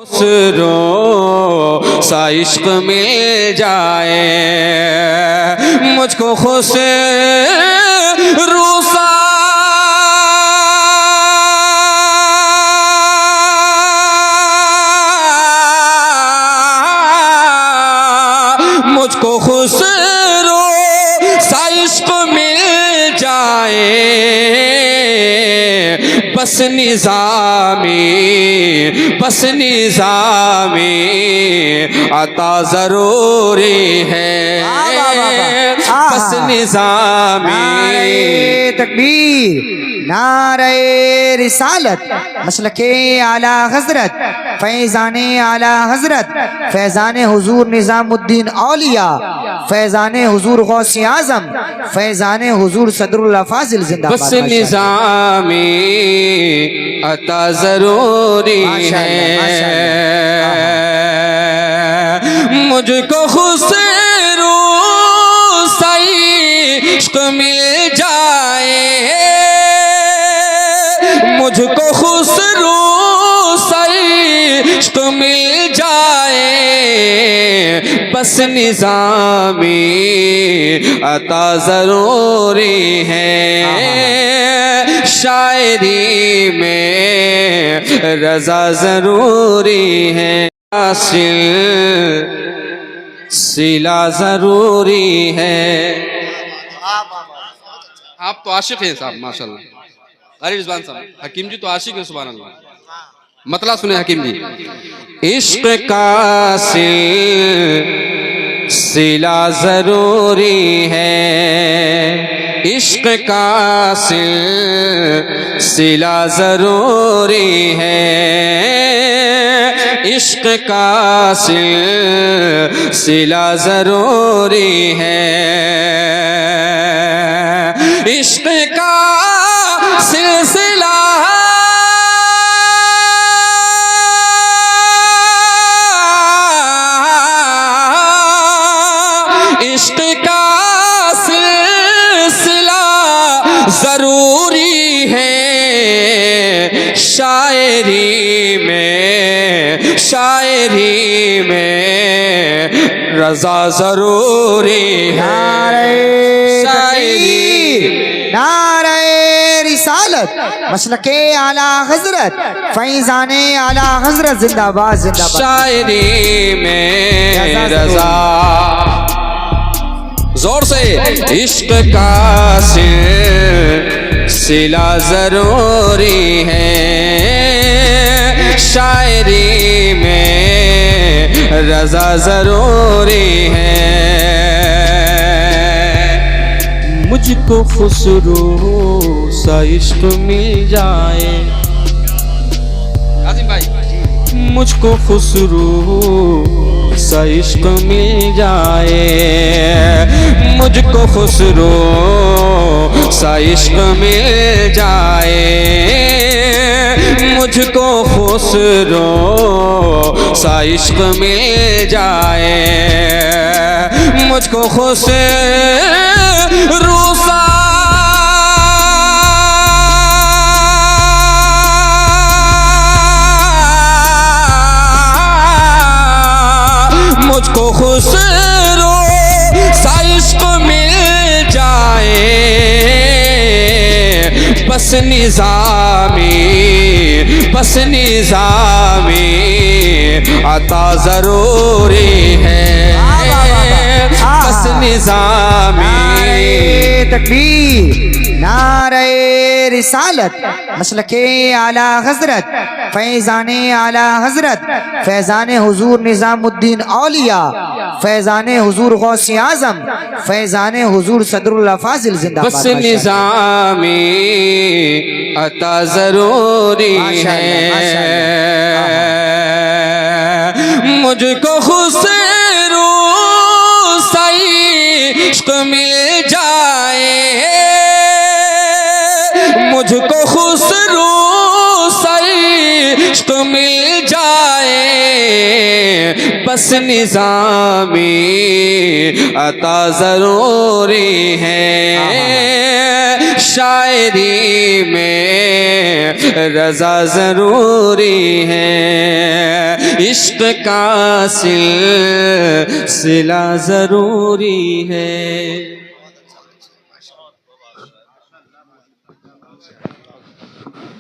खुसरो सा इश्क मिल जाए मुझको खुसरो सा मुझको खुसरो सा इश्क मिल जाए बस निज़ामी अता ज़रूरी है बस निज़ामी तकबीर नारे रिसालत मसलके आला हजरत फैज़ाने आला हजरत फैज़ाने हुजूर निज़ामुद्दीन औलिया फैज़ाने हुजूर गौसे आज़म फैज़ाने हुजूर सदरुल फाजिल जिंदाबाद। बस निज़ामी अता ज़रूरी है मुझको खुसरो सा इश्क मिल जाए मुझको खुसरो सा इश्क मिल जाए बस निज़ामी अता ज़रूरी है शायरी में रज़ा ज़रूरी है सिला ज़रूरी है। आप तो आशिक हैं साहब माशाल्लाह। अरे रिजवान साहब हकीम जी तो आशिक है सुभान अल्लाह। मतला सुने हकीम जी इश्क का सिला ज़रूरी है इश्क का सिला ज़रूरी है इश्क का सिला ज़रूरी है इश्क का सिलसिला इश्क का सिलसिला ज़रूरी है शायरी में रज़ा ज़रूरी है शायरी नारे रिसालत मसलके आला हजरत फैज़ाने आला हजरत जिंदाबाद जिंदाबाद। शायरी में रज़ा जोर से इश्क का सिला ज़रूरी है शायरी में रज़ा ज़रूरी है मुझको खुसरो सा इश्क मिल जाए आज़िम भाई मुझको खुसरो सा इश्क मिल जाए मुझको खुसरो सा इश्क मिल जाए मुझको खुसरो सा इश्क मिल जाए मुझको खुसरो सा मुझको खुसरो सा इश्क मिल जाए बस निज़ामी अता ज़रूरी है बस निज़ामी तकबीर नारे रिसालत मसलके आला हजरत फैज़ाने आला हजरत फैज़ाने हुजूर निज़ामुद्दीन औलिया फैज़ाने हुजूर गौसे आज़म फैज़ाने हुजूर सदरुल फाजिल जिंदाबाद। बस निज़ामी अता ज़रूरी है मुझको खुसरो सा इश्क मिल जाए मुझको खुसरो सा इश्क मिल जाए बस निज़ामी अता ज़रूरी है शायरी में रज़ा ज़रूरी है इश्क का सिलसिला जरूरी है।